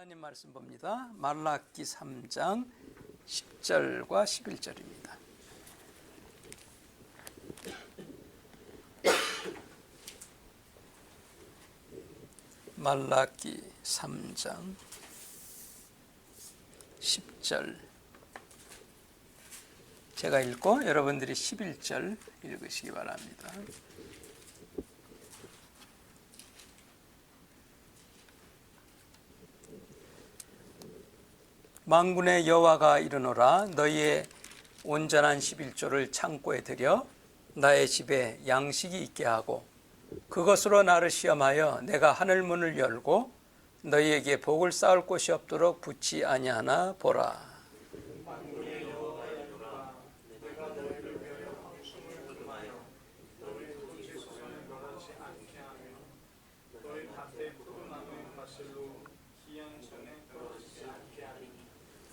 하나님 말씀 봅니다. 말라기 3장 10절과 11절입니다. 말라기 3장 10절 제가 읽고 여러분들이 11절 읽으시기 바랍니다. 만군의 여호와가 이르노라. 너희의 온전한 11조를 창고에 들여 나의 집에 양식이 있게 하고 그것으로 나를 시험하여 내가 하늘문을 열고 너희에게 복을 쌓을 곳이 없도록 붙지 아니하나 보라.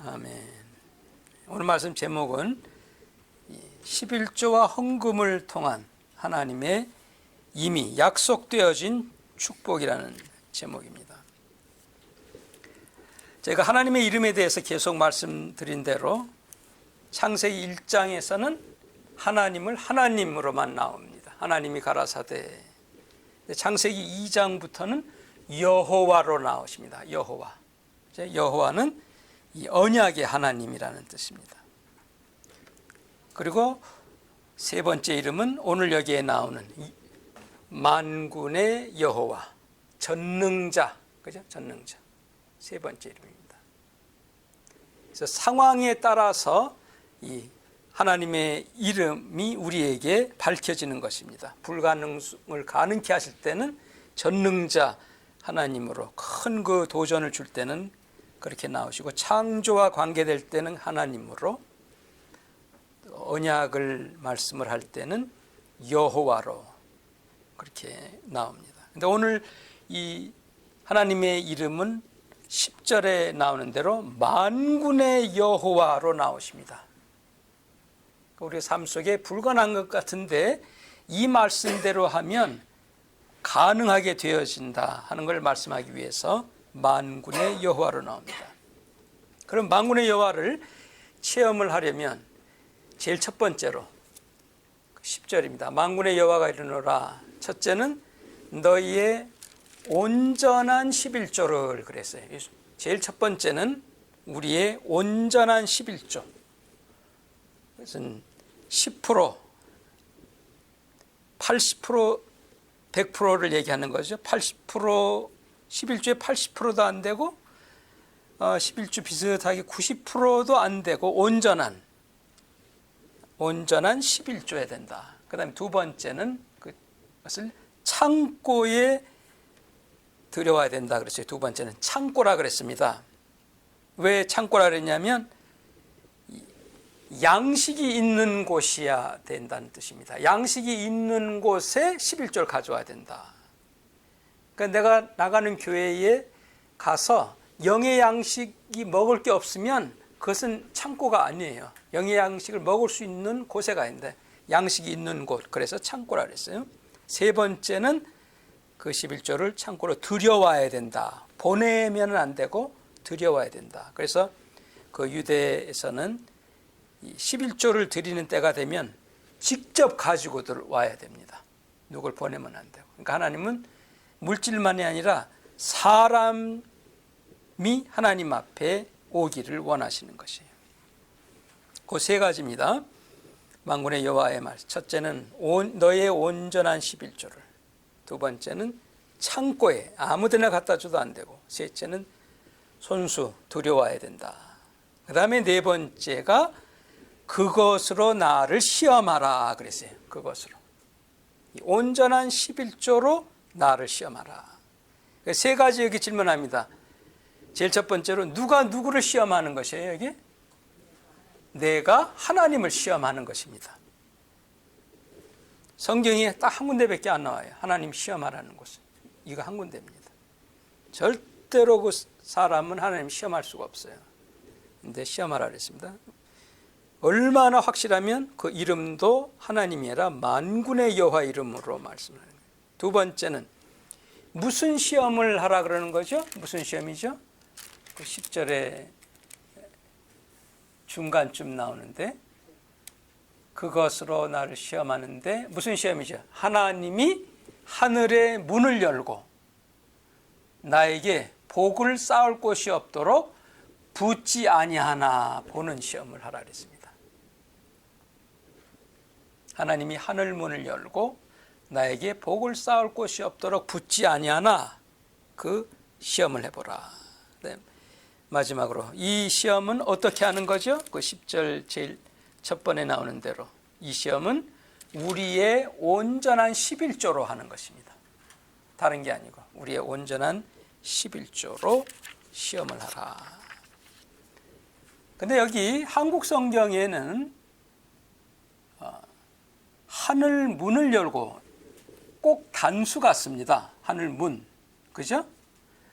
아멘. 오늘 말씀 제목은 11조와 헌금을 통한 하나님의 이미 약속되어진 축복이라는 제목입니다. 제가 하나님의 이름에 대해서 계속 말씀드린 대로 창세기 1장에서는 하나님을 하나님으로만 나옵니다. 하나님이 가라사대. 창세기 2장부터는 여호와로 나오십니다. 여호와. 여호와는 이 언약의 하나님이라는 뜻입니다. 그리고 세 번째 이름은 오늘 여기에 나오는 만군의 여호와, 전능자, 그죠? 전능자. 세 번째 이름입니다. 그래서 상황에 따라서 이 하나님의 이름이 우리에게 밝혀지는 것입니다. 불가능을 가능케 하실 때는 전능자 하나님으로, 큰 그 도전을 줄 때는 그렇게 나오시고, 창조와 관계될 때는 하나님으로, 언약을 말씀을 할 때는 여호와로 그렇게 나옵니다. 근데 오늘 이 하나님의 이름은 10절에 나오는 대로 만군의 여호와로 나오십니다. 우리의 삶 속에 불가능한 것 같은데 이 말씀대로 하면 가능하게 되어진다 하는 걸 말씀하기 위해서 만군의 여호와로 나옵니다. 그럼 만군의 여호와를 체험을 하려면 제일 첫 번째로 10절입니다. 만군의 여호와가 이르노라. 첫째는 너희의 온전한 11조를 그랬어요. 제일 첫 번째는 우리의 온전한 11조. 그것은 10%, 80%, 100%를 얘기하는 거죠. 80%, 11조에 80%도 안 되고 11조 비슷하게 90%도 안 되고 온전한 11조야 된다. 그 다음에 두 번째는 그것을 창고에 들여와야 된다 그랬어요. 두 번째는 창고라 그랬습니다. 왜 창고라 그랬냐면 양식이 있는 곳이야 된다는 뜻입니다. 양식이 있는 곳에 11조를 가져와야 된다. 그러니까 내가 나가는 교회에 가서 영의 양식이 먹을 게 없으면 그것은 창고가 아니에요. 영의 양식을 먹을 수 있는 곳에 가야 되는데 양식이 있는 곳, 그래서 창고라 그랬어요. 세 번째는 그 11조를 창고로 들여와야 된다. 보내면 안 되고 들여와야 된다. 그래서 그 유대에서는 11조를 드리는 때가 되면 직접 가지고 와야 됩니다. 누굴 보내면 안 되고. 그러니까 하나님은 물질만이 아니라 사람이 하나님 앞에 오기를 원하시는 것이에요. 그 세 가지입니다. 만군의 여호와의 말. 첫째는 너의 온전한 11조를. 두 번째는 창고에 아무데나 갖다 줘도 안 되고. 셋째는 손수 들여와야 된다. 그 다음에 네 번째가 그것으로 나를 시험하라 그랬어요. 그것으로. 온전한 11조로 나를 시험하라. 세 가지 여기 질문합니다. 제일 첫 번째로 누가 누구를 시험하는 것이에요? 여기? 내가 하나님을 시험하는 것입니다. 성경에 딱 한 군데밖에 안 나와요. 하나님 시험하라는 곳은. 이거 한 군데입니다. 절대로 그 사람은 하나님 시험할 수가 없어요. 근데 시험하라 그랬습니다. 얼마나 확실하면 그 이름도 하나님이 아니라 만군의 여호와 이름으로 말씀을 하는 거예요. 두 번째는 무슨 시험을 하라 그러는 거죠? 무슨 시험이죠? 그 10절에 중간쯤 나오는데 그것으로 나를 시험하는데 무슨 시험이죠? 하나님이 하늘의 문을 열고 나에게 복을 쌓을 곳이 없도록 붙지 아니하나 보는 시험을 하라 그랬습니다. 하나님이 하늘 문을 열고 나에게 복을 쌓을 곳이 없도록 붙지 아니하나 그 시험을 해보라. 네. 마지막으로 이 시험은 어떻게 하는 거죠? 그 10절 제일 첫 번에 나오는 대로 이 시험은 우리의 온전한 11조로 하는 것입니다. 다른 게 아니고 우리의 온전한 11조로 시험을 하라. 근데 여기 한국 성경에는 하늘 문을 열고 꼭 단수 같습니다. 하늘 문. 그죠?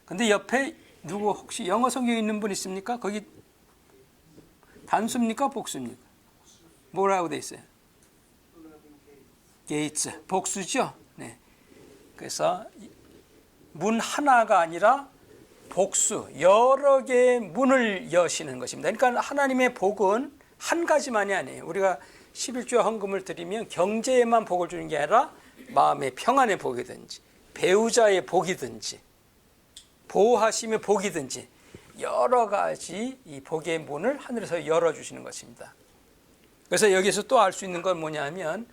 근데 옆에 누구 혹시 영어 성경에 있는 분 있습니까? 거기 단수입니까? 복수입니까? 뭐라고 돼 있어요? 게이츠. 복수죠? 네. 그래서 문 하나가 아니라 복수, 여러 개의 문을 여시는 것입니다. 그러니까 하나님의 복은 한 가지만이 아니에요. 우리가 11조 헌금을 드리면 경제에만 복을 주는 게 아니라 마음의 평안의 복이든지 배우자의 복이든지 보호하심의 복이든지 여러 가지 이 복의 문을 하늘에서 열어주시는 것입니다. 그래서 여기서 또 알 수 있는 건 뭐냐면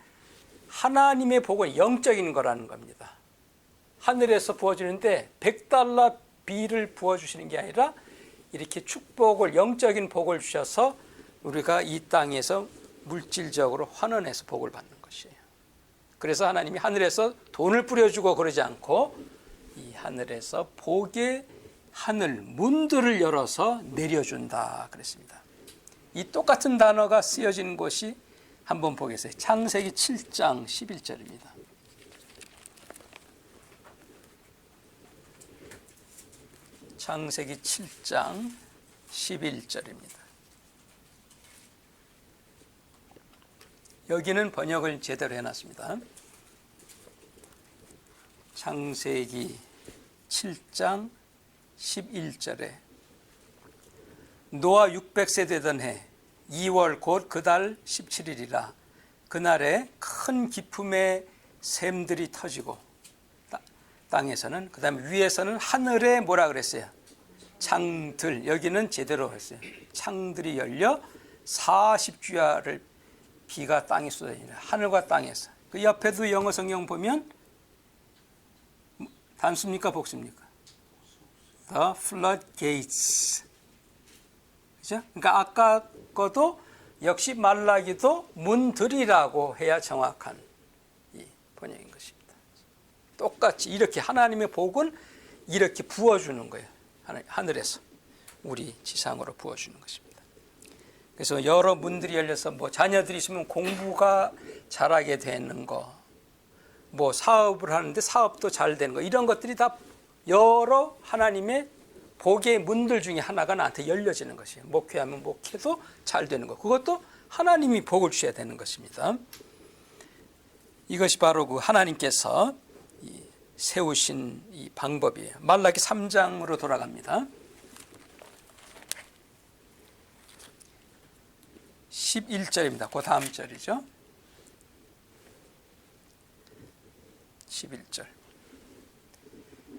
하나님의 복은 영적인 거라는 겁니다. 하늘에서 부어주는데 $100 비를 부어주시는 게 아니라 이렇게 축복을, 영적인 복을 주셔서 우리가 이 땅에서 물질적으로 환원해서 복을 받는 것이에요. 그래서 하나님이 하늘에서 돈을 뿌려주고 그러지 않고 이 하늘에서 복의 하늘 문들을 열어서 내려준다 그랬습니다. 이 똑같은 단어가 쓰여진 곳이 한번 보겠어요. 창세기 7장 11절입니다. 창세기 7장 11절입니다. 여기는 번역을 제대로 해놨습니다. 창세기 7장 11절에 노아 600세 되던 해 2월 곧 그 달 17일이라 그날에 큰 기품의 샘들이 터지고 땅에서는 그 다음에 위에서는 하늘에 뭐라 그랬어요? 창들. 여기는 제대로 했어요. 창들이 열려 40주야를 비가 땅에 쏟아지는 하늘과 땅에서. 그 옆에도 영어 성경 보면 단수입니까 복수입니까? The floodgates. 그죠? 그러니까 아까 거도 역시 말라기도 문들이라고 해야 정확한 이 번역인 것입니다. 똑같이 이렇게 하나님의 복은 이렇게 부어주는 거예요. 하늘에서 우리 지상으로 부어주는 것입니다. 그래서 여러 문들이 열려서 뭐 자녀들이 있으면 공부가 잘하게 되는 거, 뭐 사업을 하는데 사업도 잘 되는 거, 이런 것들이 다 여러 하나님의 복의 문들 중에 하나가 나한테 열려지는 것이에요. 목회하면 목회도 잘 되는 거, 그것도 하나님이 복을 주셔야 되는 것입니다. 이것이 바로 그 하나님께서 세우신 이 방법이에요. 말라기 3장으로 돌아갑니다. 11절입니다. 그 다음 절이죠. 11절.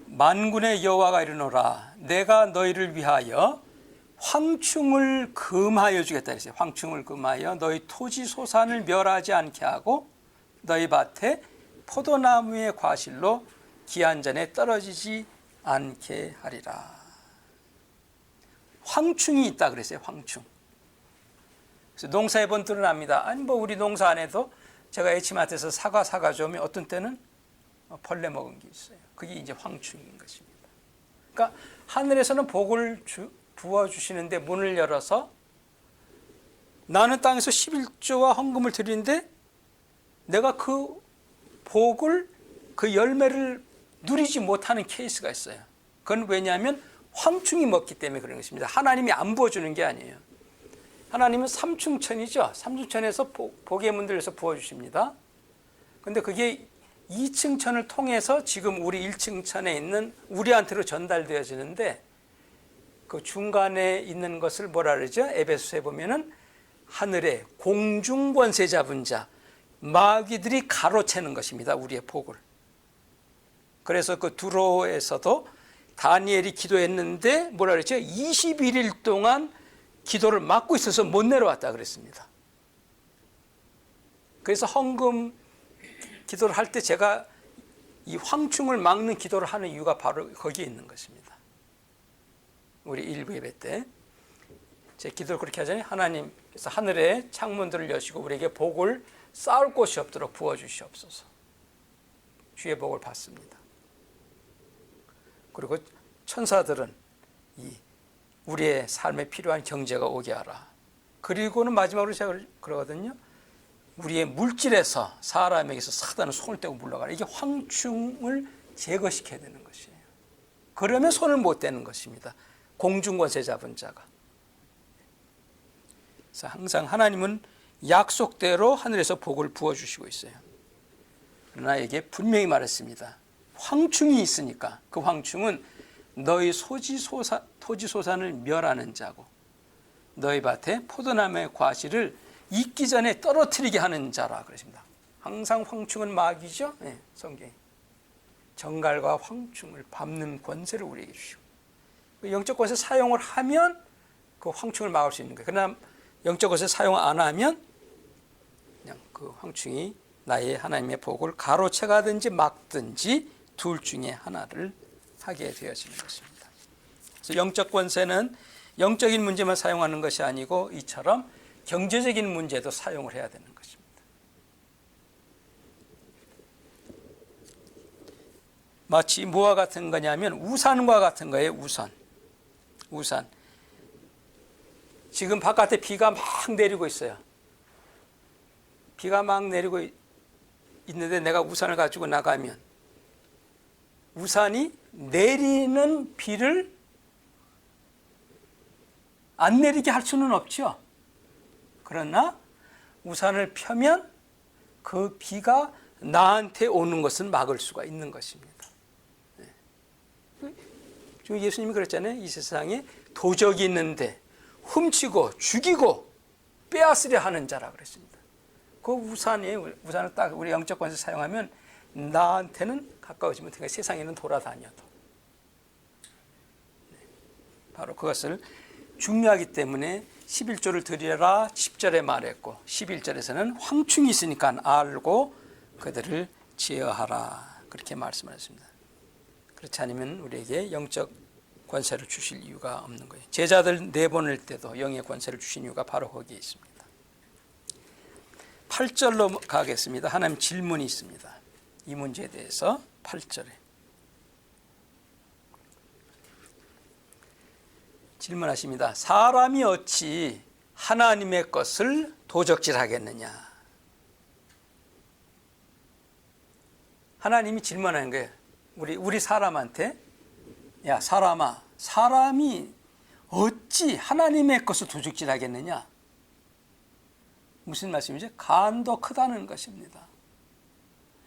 만군의 여호와가 이르노라 내가 너희를 위하여 황충을 금하여 주겠다 했어요. 황충을 금하여 너희 토지 소산을 멸하지 않게 하고 너희 밭에 포도나무의 과실로 기한 전에 떨어지지 않게 하리라. 황충이 있다 그랬어요. 황충. 그래서 농사해 본 들은 압니다. 아니 뭐 우리 농사 안 해도 제가 H마트에서 사과 사가져 오면 어떤 때는 벌레 먹은 게 있어요. 그게 이제 황충인 것입니다. 그러니까 하늘에서는 복을 부어주시는데 문을 열어서 나는 땅에서 11조와 헌금을 드리는데 내가 그 복을, 그 열매를 누리지 못하는 케이스가 있어요. 그건 왜냐하면 황충이 먹기 때문에 그런 것입니다. 하나님이 안 부어주는 게 아니에요. 하나님은 삼층천이죠. 삼층천에서 복의 문들에서 부어주십니다. 그런데 그게 2층 천을 통해서 지금 우리 1층 천에 있는 우리한테로 전달되어지는데 그 중간에 있는 것을 뭐라 그러죠? 에베소서에 보면은 하늘에 공중 권세 잡은 자, 마귀들이 가로채는 것입니다. 우리의 복을. 그래서 그 두로에서도 다니엘이 기도했는데 뭐라 그랬죠? 21일 동안 기도를 막고 있어서 못 내려왔다 그랬습니다. 그래서 헌금 기도를 할 때 제가 이 황충을 막는 기도를 하는 이유가 바로 거기에 있는 것입니다. 우리 일부 예배 때 제 기도를 그렇게 하잖아요. 하나님께서 하늘의 창문들을 여시고 우리에게 복을 쌓을 곳이 없도록 부어주시옵소서. 주의 복을 받습니다. 그리고 천사들은 우리의 삶에 필요한 경제가 오게 하라. 그리고는 마지막으로 제가 그러거든요. 우리의 물질에서 사람에게서 사단은 손을 떼고 물러가라. 이게 황충을 제거시켜야 되는 것이에요. 그러면 손을 못 떼는 것입니다. 공중권세 잡은 자가. 그래서 항상 하나님은 약속대로 하늘에서 복을 부어주시고 있어요. 그러나 이게 분명히 말했습니다. 황충이 있으니까 그 황충은 너희 토지소산을 멸하는 자고 너희 밭에 포도나무의 과실을 익기 전에 떨어뜨리게 하는 자라 그러십니다. 항상 황충은 마귀죠. 네, 성경이 정갈과 황충을 밟는 권세를 우리에게 주시고 영적 권세 사용을 하면 그 황충을 막을 수 있는 거예요. 그러나 영적 권세 사용 안 하면 그냥 그 황충이 나의 하나님의 복을 가로채가든지 막든지 둘 중에 하나를 하게 되어지는 것입니다. 그래서 영적 권세는 영적인 문제만 사용하는 것이 아니고 이처럼 경제적인 문제도 사용을 해야 되는 것입니다. 마치 뭐와 같은 거냐면 우산과 같은 거예요. 우산. 지금 바깥에 비가 막 내리고 있어요. 비가 막 내리고 있는데 내가 우산을 가지고 나가면 우산이 내리는 비를 안 내리게 할 수는 없죠. 그러나 우산을 펴면 그 비가 나한테 오는 것은 막을 수가 있는 것입니다. 예수님이 그랬잖아요. 이 세상에 도적이 있는데 훔치고 죽이고 빼앗으려 하는 자라 그랬습니다. 그 우산을 딱 우리 영적 권세 사용하면 나한테는 가까워지지 못하니까 세상에는 돌아다녀도 바로 그것을 중요하기 때문에 11조를 드리라 10절에 말했고 11절에서는 황충이 있으니까 알고 그들을 제어하라 그렇게 말씀하셨습니다. 그렇지 않으면 우리에게 영적 권세를 주실 이유가 없는 거예요. 제자들 내보낼 때도 영의 권세를 주신 이유가 바로 거기에 있습니다. 8절로 가겠습니다. 하나님 질문이 있습니다. 이 문제에 대해서 8절에 질문하십니다. 사람이 어찌 하나님의 것을 도적질하겠느냐. 하나님이 질문하는 거예요. 우리 사람한테 야 사람아, 사람이 어찌 하나님의 것을 도적질하겠느냐. 무슨 말씀이죠? 간도 크다는 것입니다.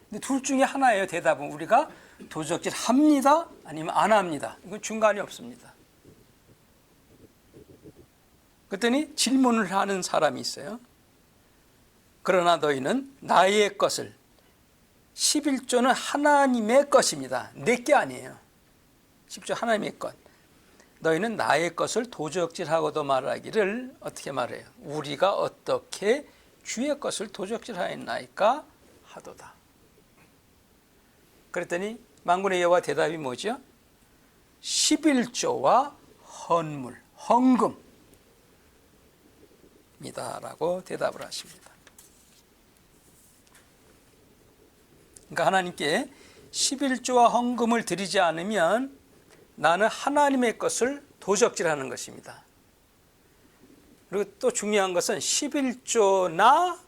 근데 둘 중에 하나예요. 대답은 우리가 도적질합니다 아니면 안 합니다. 이건 중간이 없습니다. 그랬더니 질문을 하는 사람이 있어요. 그러나 너희는 나의 것을 11조는 하나님의 것입니다. 내 게 아니에요. 10조 하나님의 것. 너희는 나의 것을 도적질하고도 말하기를 어떻게 말해요? 우리가 어떻게 주의 것을 도적질하였나이까 하도다. 그랬더니 만군의 여호와 대답이 뭐죠? 11조와 헌물, 헌금이다 라고 대답을 하십니다. 그러니까 하나님께 11조와 헌금을 드리지 않으면 나는 하나님의 것을 도적질하는 것입니다. 그리고 또 중요한 것은 11조나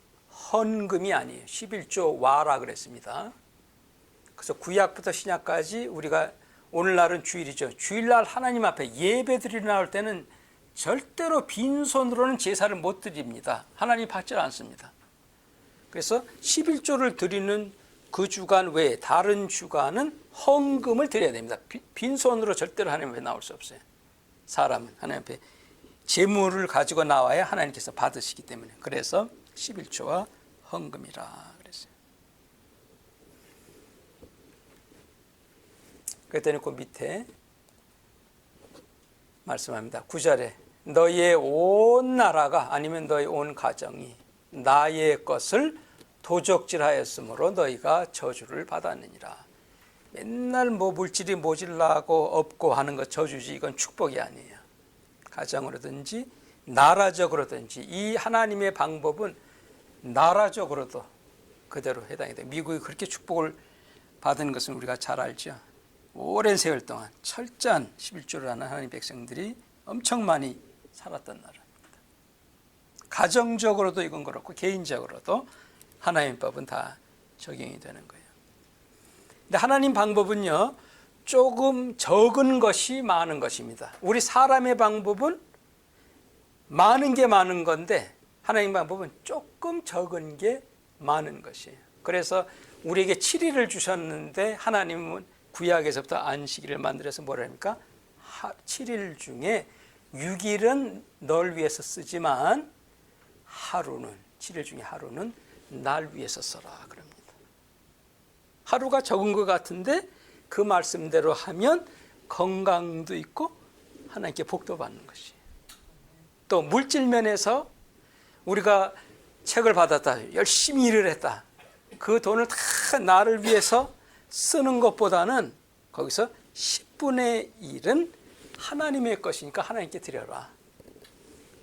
헌금이 아니에요. 11조와라 그랬습니다. 그래서 구약부터 신약까지 우리가 오늘날은 주일이죠. 주일날 하나님 앞에 예배 드리러 나올 때는 절대로 빈손으로는 제사를 못 드립니다. 하나님 받지 않습니다. 그래서 11조를 드리는 그 주간 외에 다른 주간은 헌금을 드려야 됩니다. 빈손으로 절대로 하나님 앞에 나올 수 없어요. 사람은 하나님 앞에 재물을 가지고 나와야 하나님께서 받으시기 때문에, 그래서 11조와 헌금이라 그랬어요. 그랬더니 그 밑에 말씀합니다. 9절에 너희의 온 나라가 아니면 너희 온 가정이 나의 것을 도적질하였으므로 너희가 저주를 받았느니라. 맨날 뭐 물질이 모질라고 없고 하는 것 저주지, 이건 축복이 아니에요. 가정으로든지 나라적으로든지 이 하나님의 방법은 나라적으로도 그대로 해당이 돼요. 미국이 그렇게 축복을 받은 것은 우리가 잘 알죠. 오랜 세월 동안 철저한 11조를 하는 하나님 백성들이 엄청 많이 살았던 나라입니다. 가정적으로도 이건 그렇고 개인적으로도 하나님 법은 다 적용이 되는 거예요. 근데 하나님 방법은요, 조금 적은 것이 많은 것입니다. 우리 사람의 방법은 많은 게 많은 건데 하나님 방법은 조금 적은 게 많은 것이에요. 그래서 우리에게 7일을 주셨는데 하나님은 구약에서부터 안식일을 만들어서 뭐라 합니까? 7일 중에 6일은 널 위해서 쓰지만 하루는, 7일 중에 하루는 날 위해서 써라 그럽니다. 하루가 적은 것 같은데 그 말씀대로 하면 건강도 있고 하나님께 복도 받는 것이에요. 또 물질 면에서 우리가 책을 받았다, 열심히 일을 했다, 그 돈을 다 나를 위해서 쓰는 것보다는 거기서 10분의 1은 하나님의 것이니까 하나님께 드려라.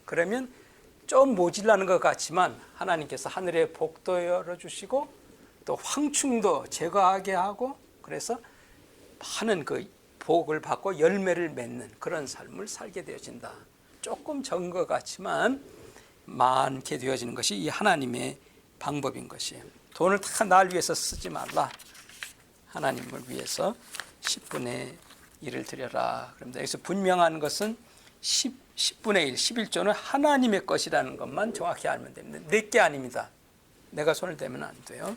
그러면 좀 모질라는 것 같지만 하나님께서 하늘의 복도 열어주시고 또 황충도 제거하게 하고, 그래서 많은 그 복을 받고 열매를 맺는 그런 삶을 살게 되어진다. 조금 적은 것 같지만 많게 되어지는 것이 이 하나님의 방법인 것이에요. 돈을 다 날 위해서 쓰지 말라. 하나님을 위해서 10분의 1을 드려라. 그런데 여기서 분명한 것은 10분의 1, 11조는 하나님의 것이라는 것만 정확히 알면 됩니다. 내 게 아닙니다. 내가 손을 대면 안 돼요.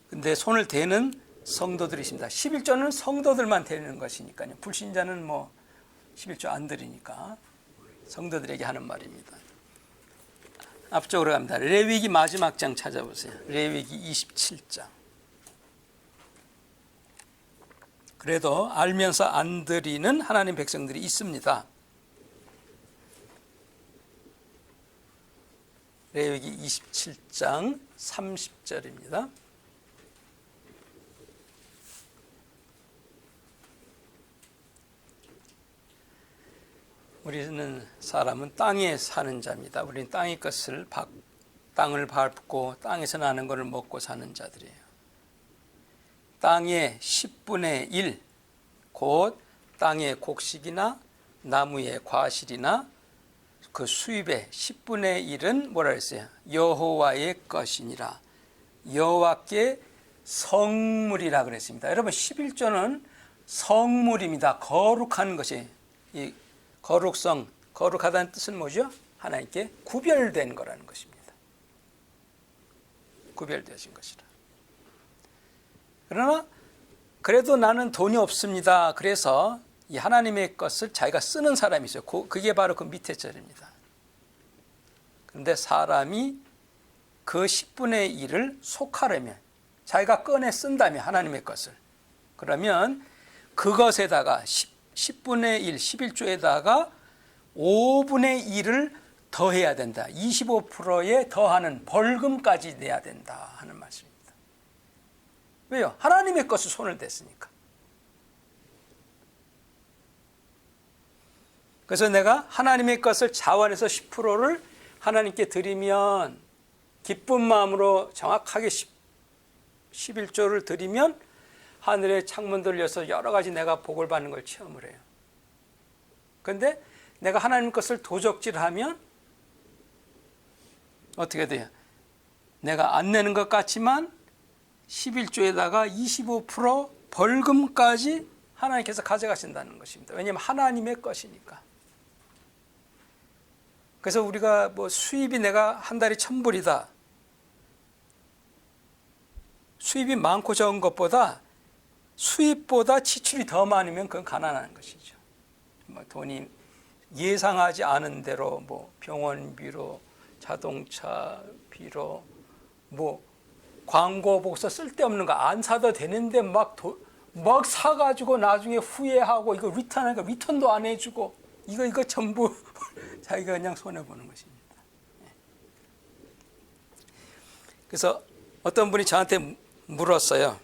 근데 손을 대는 성도들이 있습니다. 11조는 성도들만 대는 것이니까요. 불신자는 뭐 11조 안 드리니까 성도들에게 하는 말입니다. 앞쪽으로 갑니다. 레위기 마지막 장 찾아보세요. 레위기 27장. 그래도 알면서 안 드리는 하나님 백성들이 있습니다. 레위기 27장 30절입니다. 우리는 사람은 땅에 사는 자입니다. 우리는 땅의 것을 땅을 밟고 땅에서 나는 것을 먹고 사는 자들이에요. 땅의 10분의 1, 곧 땅의 곡식이나 나무의 과실이나 그 수입의 10분의 1은 뭐라 했어요? 여호와의 것이니라. 여호와께 성물이라 그랬습니다. 여러분 11조는 성물입니다. 거룩한 것이, 이 거룩성, 거룩하다는 뜻은 뭐죠? 하나님께 구별된 거라는 것입니다. 구별되어진 것이라. 그러나 그래도 나는 돈이 없습니다. 그래서 이 하나님의 것을 자기가 쓰는 사람이 있어요. 그게 바로 그 밑에 절입니다. 그런데 사람이 그 10분의 1을 속하려면, 자기가 꺼내 쓴다면 하나님의 것을, 그러면 그것에다가 10분의 1, 11조에다가 5분의 1을 더해야 된다. 25%에 더하는 벌금까지 내야 된다 하는 말씀입니다. 왜요? 하나님의 것을 손을 댔으니까. 그래서 내가 하나님의 것을 자원해서 10%를 하나님께 드리면, 기쁜 마음으로 정확하게 11조를 드리면 하늘의 창문들을 열어서 여러 가지 내가 복을 받는 걸 체험을 해요. 그런데 내가 하나님 것을 도적질하면 어떻게 돼요? 내가 안 내는 것 같지만 11조에다가 25% 벌금까지 하나님께서 가져가신다는 것입니다. 왜냐하면 하나님의 것이니까. 그래서 우리가 뭐 수입이 내가 한 달에 1,000불이다. 수입이 많고 적은 것보다 수입보다 지출이 더 많으면 그건 가난한 것이죠. 뭐 돈이 예상하지 않은 대로 뭐 병원비로, 자동차비로, 뭐 광고 복서 쓸데없는 거 안 사도 되는데 막 사가지고 나중에 후회하고 이거 리턴하니까 리턴도 안 해주고 이거 전부 자기가 그냥 손해보는 것입니다. 그래서 어떤 분이 저한테 물었어요.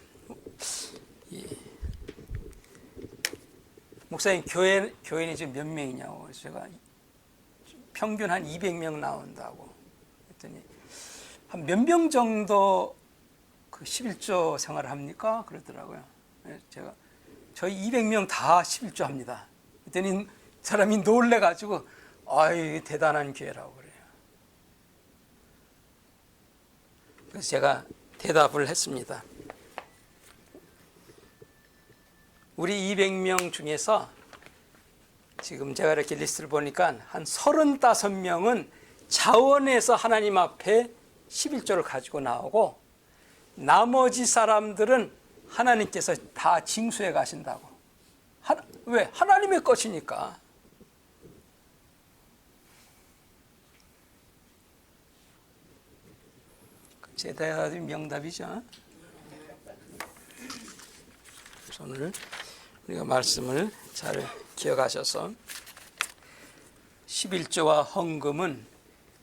목사님 교인이 지금 몇 명이냐고. 제가 평균 한 200명 나온다고 했더니 한 몇 명 정도 그 11조 생활을 합니까? 그러더라고요. 제가 저희 200명 다 11조 합니다. 그랬더니 사람이 놀래가지고 아이 대단한 교회라고 그래요. 그래서 제가 대답을 했습니다. 우리 200명 중에서 지금 제가 이렇게 리스트를 보니까 한 35명은 자원에서 하나님 앞에 11조를 가지고 나오고 나머지 사람들은 하나님께서 다 징수해 가신다고. 왜? 하나님의 것이니까. 제 대답이 명답이죠. 오늘 우리가 말씀을 잘 기억하셔서 11조와 헌금은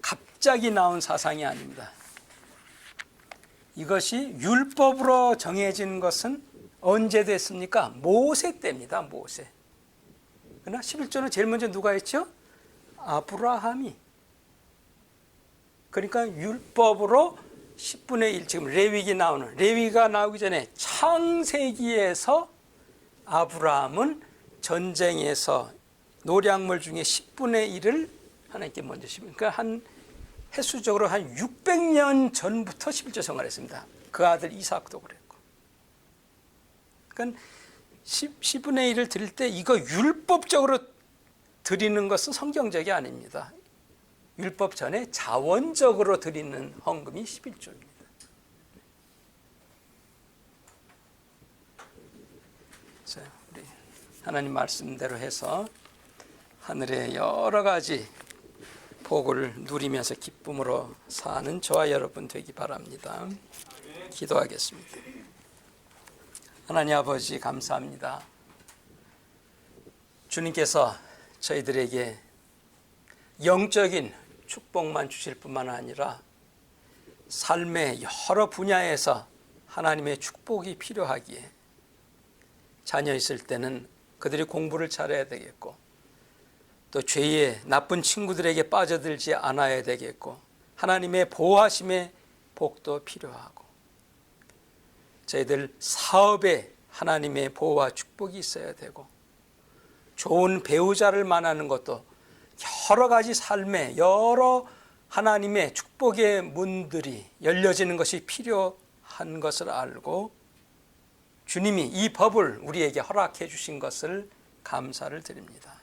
갑자기 나온 사상이 아닙니다. 이것이 율법으로 정해진 것은 언제 됐습니까? 모세 때입니다. 모세. 그러나 11조는 제일 먼저 누가 했죠? 아브라함이. 그러니까 율법으로 10분의 1, 지금 레위기가 나오기 전에 창세기에서 아브라함은 전쟁에서 노량물 중에 10분의 1을 하나님께 먼저 그러니까 한 횟수적으로 한 600년 전부터 11조 생활했습니다. 그 아들 이삭도 그랬고. 그러니까 10분의 1을 드릴 때 이거 율법적으로 드리는 것은 성경적이 아닙니다. 율법 전에 자원적으로 드리는 헌금이 11조입니다. 자, 우리 하나님 말씀대로 해서 하늘의 여러 가지 복을 누리면서 기쁨으로 사는 저와 여러분 되기 바랍니다. 기도하겠습니다. 하나님 아버지 감사합니다. 주님께서 저희들에게 영적인 축복만 주실 뿐만 아니라 삶의 여러 분야에서 하나님의 축복이 필요하기에 자녀 있을 때는 그들이 공부를 잘해야 되겠고 또 죄의 나쁜 친구들에게 빠져들지 않아야 되겠고 하나님의 보호하심의 복도 필요하고 저희들 사업에 하나님의 보호와 축복이 있어야 되고 좋은 배우자를 만나는 것도 여러 가지 삶에 여러 하나님의 축복의 문들이 열려지는 것이 필요한 것을 알고 주님이 이 법을 우리에게 허락해 주신 것을 감사를 드립니다.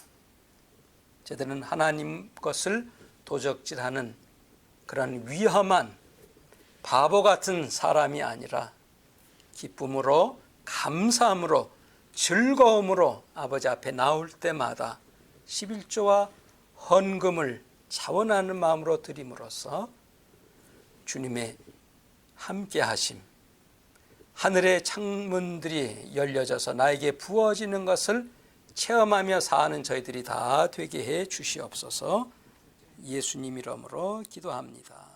저희들은 하나님 것을 도적질하는 그런 위험한 바보 같은 사람이 아니라 기쁨으로 감사함으로 즐거움으로 아버지 앞에 나올 때마다 11조와 헌금을 자원하는 마음으로 드림으로써 주님의 함께 하심, 하늘의 창문들이 열려져서 나에게 부어지는 것을 체험하며 사는 저희들이 다 되게 해 주시옵소서. 예수님 이름으로 기도합니다.